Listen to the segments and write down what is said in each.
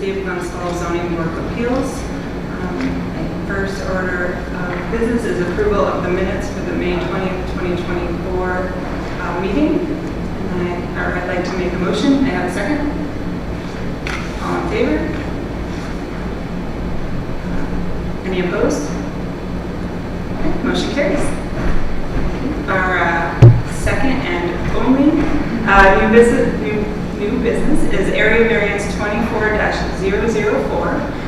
City of Glens Falls Zoning Board of Appeals. First order of business is approval of the minutes for the May 20th, 2024 meeting. And I'd like to make a motion. I have a second. All in favor? Any opposed? Okay, motion carries. Our second and only new business is area variance 24-004.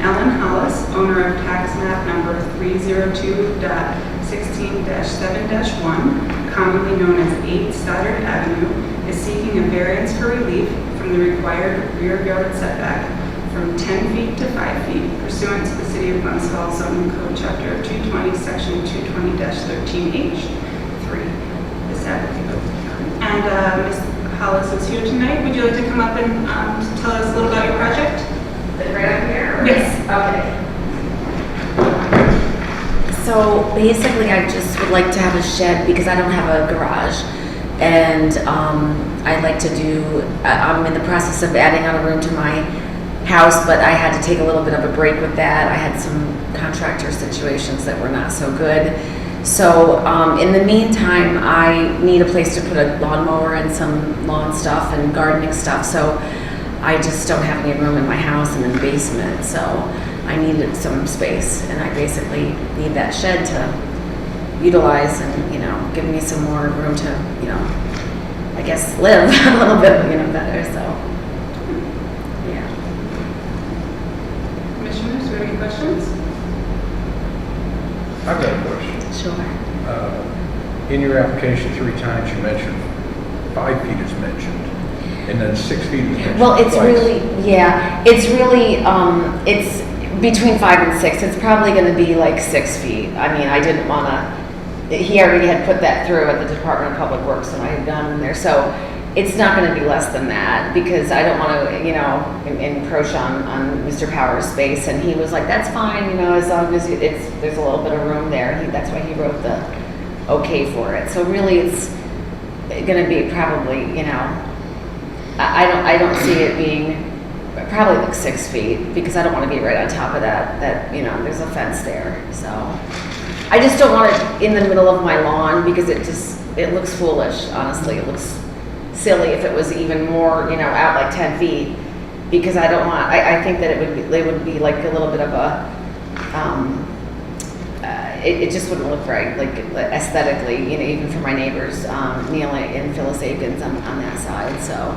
Ellen Hollis, owner of tax map number 302.16-7-1, commonly known as 8 Stoddard Avenue, is seeking a variance for relief from the required rear yard setback from 10 feet to 5 feet pursuant to the City of Glens Falls Zoning Code Chapter 220, Section 220-13H3. This applicant. And Ms. Hollis is here tonight. Would you like to come up and tell us a little about your project? Right up here? Yes. Okay. So basically I just would like to have a shed because I don't have a garage. And I'd like to do, I'm in the process of adding on a room to my house, but I had to take a little bit of a break with that. I had some contractor situations that were not so good. So in the meantime, I need a place to put a lawnmower and some lawn stuff and gardening stuff. So I just don't have any room in my house and in the basement. So I needed some space, and I basically need that shed to utilize and, give me some more room to, I guess live a little bit, better. So, yeah. Commissioners, do you have any questions? I've got a question. Sure. In your application, 3 times you mentioned 5 feet is mentioned, and then 6 feet is mentioned. Well, it's twice. it's between 5 and 6. It's probably going to be like 6 feet. I mean, I didn't want to, he already had put that through at the Department of Public Works when I had gone in there. So it's not going to be less than that because I don't want to, encroach on Mr. Power's space. And he was like, that's fine, as long as there's a little bit of room there. That's why he wrote the okay for it. So really it's going to be probably, I don't see it being probably like 6 feet because I don't want to be right on top of that, there's a fence there. So I just don't want it in the middle of my lawn because it looks foolish, honestly. It looks silly if it was even more, out like 10 feet because I don't want, I think that it would be like a little bit of a, it just wouldn't look right, like aesthetically, even for my neighbors, Neil and Phyllis Akins on that side. So,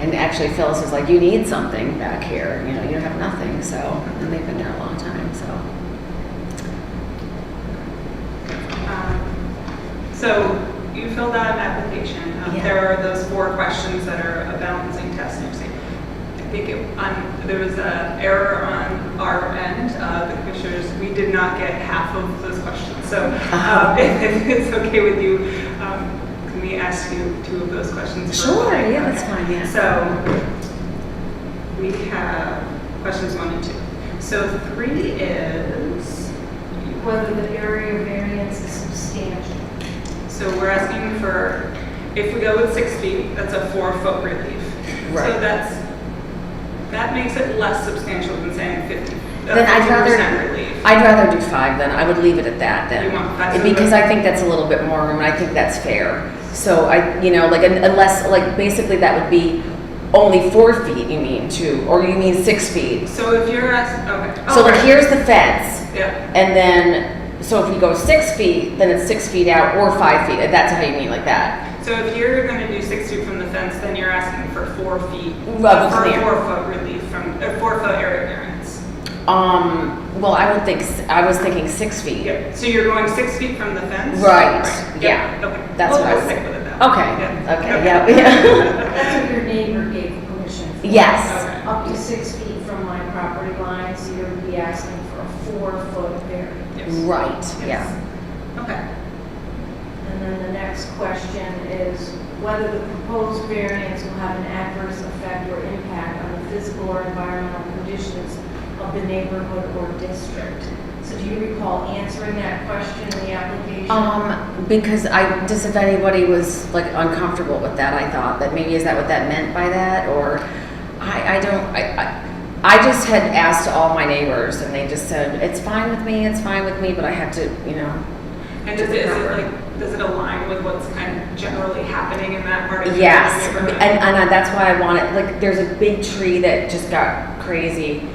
and actually Phyllis was like, you need something back here, you don't have nothing. So, and they've been there a long time, so. So you filled out an application. Yeah. There are those 4 questions that are a balancing test. I think there was an error on our end. The commissioners, we did not get half of those questions. So if it's okay with you, can we ask you 2 of those questions? Sure, yeah, that's fine, yeah. So we have questions 1 and 2. So 3 is whether the area variance is substantial. So we're asking for, if we go with 6 feet, that's a 4-foot relief. Right. So that makes it less substantial than saying 50. Then I'd relief. rather do 5 then. I would leave it at that then. You want 5? Because I think that's a little bit more room and I think that's fair. So unless, basically that would be only 4 feet you mean or you mean 6 feet. So if you're asking, okay. So here's the fence. Yeah. And then, so if you go 6 feet, then it's 6 feet out or 5 feet. That's how you mean like that. So if you're going to do 6 feet from the fence, then you're asking for 4 feet. Level for clear. 4-foot relief from a 4-foot area variance. Well, I was thinking 6 feet. Yeah. So you're going 6 feet from the fence? Right. Yeah. Okay. That's what I was stick with it then. Okay. Yeah. Okay. Okay. Yeah. That's what your neighbor gave permission for. Yes. Okay. Up to 6 feet from my property line, so you would be asking for a 4-foot variance. Yes. Right. Yes. Yeah. Okay. And then the next question is whether the proposed variance will have an adverse effect or impact on the physical or environmental conditions of the neighborhood or district. So do you recall answering that question in the application? Because if anybody was like uncomfortable with that, I thought that maybe is that what that meant by that, or I I just had asked all my neighbors and they just said, it's fine with me, but I have to, you know. And does it align with what's kind of generally happening in that part of the Yes, neighborhood? and that's why I want it, like, there's a big tree that just got crazy,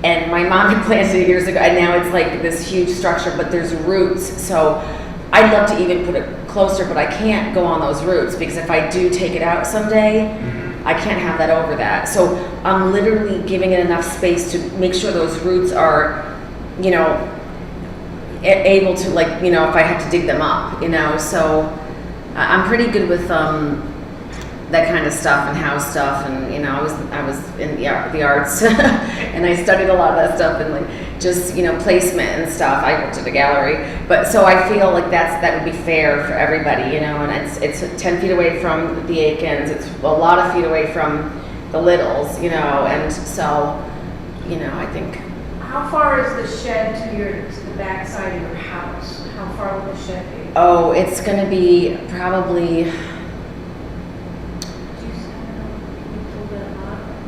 and my mom had planted it years ago, and now it's like this huge structure, but there's roots, so I'd love to even put it closer, but I can't go on those roots, because if I do take it out someday, I can't have that over that. So I'm literally giving it enough space to make sure those roots are, you know, able to, like, you know, if I have to dig them up, you know. So I'm pretty good with that kind of stuff and house stuff, and you know, I was in the arts and I studied a lot of that stuff, and like just, you know, placement and stuff. I worked at a gallery, but so I feel like that would be fair for everybody, you know. And it's 10 feet away from the Aikens, it's a lot of feet away from the Littles, you know, and so, you know, I think. How far is the shed to the back side of your house? How far will the shed be? Oh, it's gonna be probably.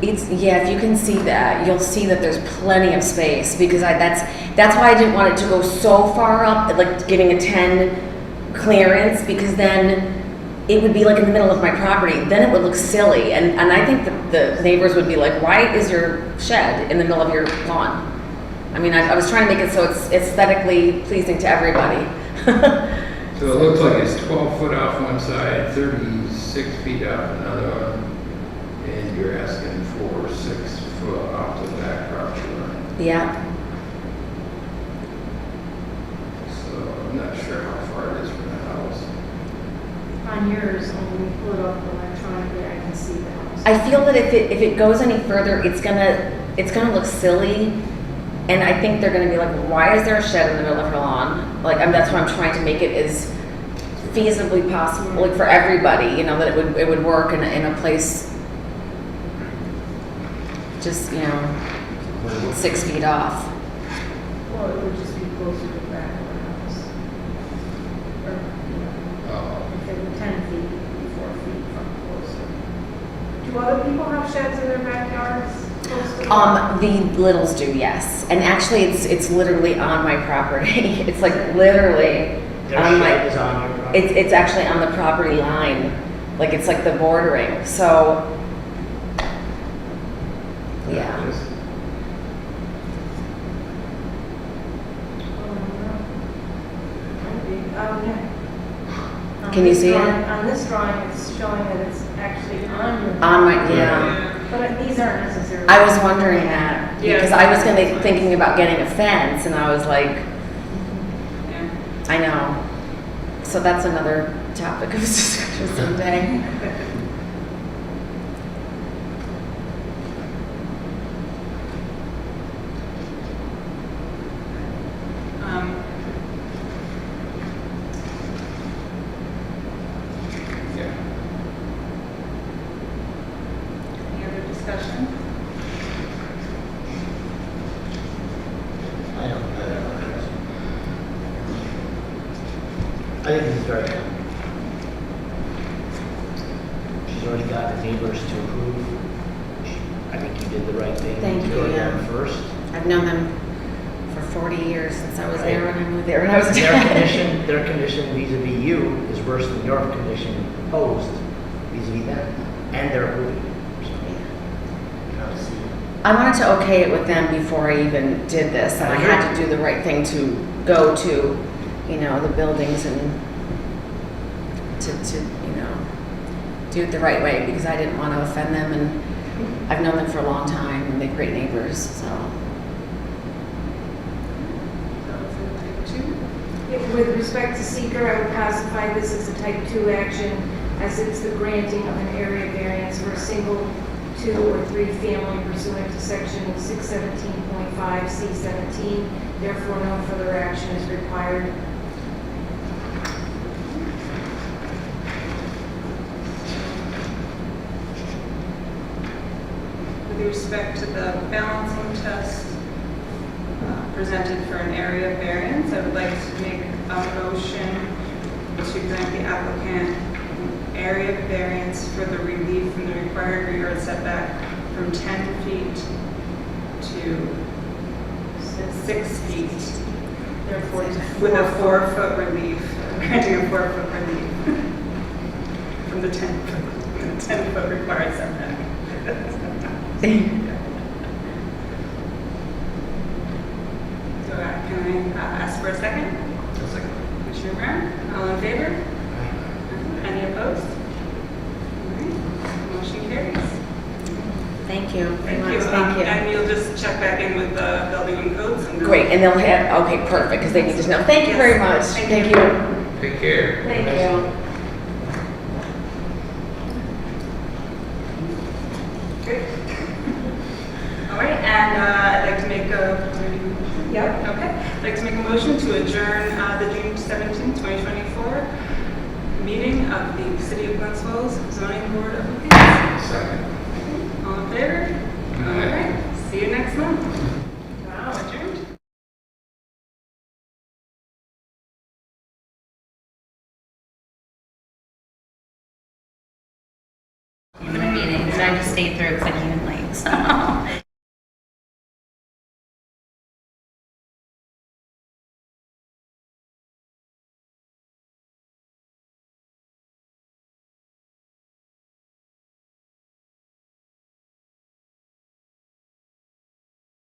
Yeah, if you can see that, you'll see that there's plenty of space, because that's why I didn't want it to go so far up, like getting a 10 clearance, because then it would be like in the middle of my property. Then it would look silly, and I think the neighbors would be like, why is your shed in the middle of your lawn? I mean, I was trying to make it so it's aesthetically pleasing to everybody. So it looks like it's 12 foot off one side, 36 feet off another one, and you're asking for 6 foot off the back property line. Yeah. So I'm not sure how far it is from the house. On yours, when we pull it up electronically, I can see the house. I feel that if it goes any further, it's gonna look silly. And I think they're going to be like, why is there a shed in the middle of her lawn? Like, that's why I'm trying to make it as feasibly possible, like for everybody, you know, that it would work in a place just, you know, 6 feet off. Well, it would just be closer to the back of the house. Or, you know, if it were 10 feet, it would be 4 feet from closer. Do other people have sheds in their backyards? The Littles do, yes. And actually it's literally on my property. It's like literally Their on shed is on your property. it's actually on the property line. Like it's like the bordering. So yeah. Can you see it? On this drawing, it's showing that it's actually on your. On my, yeah. But these aren't necessarily. I was wondering that, Yeah. because I was thinking about getting a fence, and I was like, Yeah. I know. So that's another topic of discussion someday. Yeah. Any other discussion? I don't know. I think this is very good. She's already got the neighbors to approve. I think you did the right thing. Thank to you, go to yeah. them first. I've known them for 40 years since I was Right. there when I moved there when I was Their condition vis-a-vis you is worse than your condition proposed vis-a-vis them, and they're approving. So, you know, see. I wanted to okay it with them before I even did this, and I had to do the right thing to go to, you know, the buildings and to you know, do it the right way, because I didn't want to offend them, and I've known them for a long time, and they're great neighbors, so. With respect to seeker, I would classify this as a type 2 action, as it's the granting of an area variance for a single, 2 or 3 family pursuant to section 617.5 C17. Therefore, no further action is required. With respect to the balancing test presented for an area variance, I would like to make a motion to grant the applicant an area variance for the relief from the required rear yard setback from 10 feet to 6 feet Therefore, it's with a 4-foot relief, granting a 4-foot relief from the 10-foot required setback. So can I ask for a second? Commissioner Brown, all in favor? Any opposed? All right, motion carries. Thank you. Thank you. And you'll just check back in with the building and codes and. Great, and they'll have, okay, perfect, because they need to know. Thank you very much. Thank Thank you. you. Take care. Thank you. Great. All right, and I'd like to make a. Yep. Okay, I'd like to make a motion to adjourn the June 17, 2024 meeting of the City of Glens Falls Zoning Board of Appeals. Second. All in favor? All right, see you next month. Wow, adjourned. in the meeting, so I just stayed through because I came in late, so.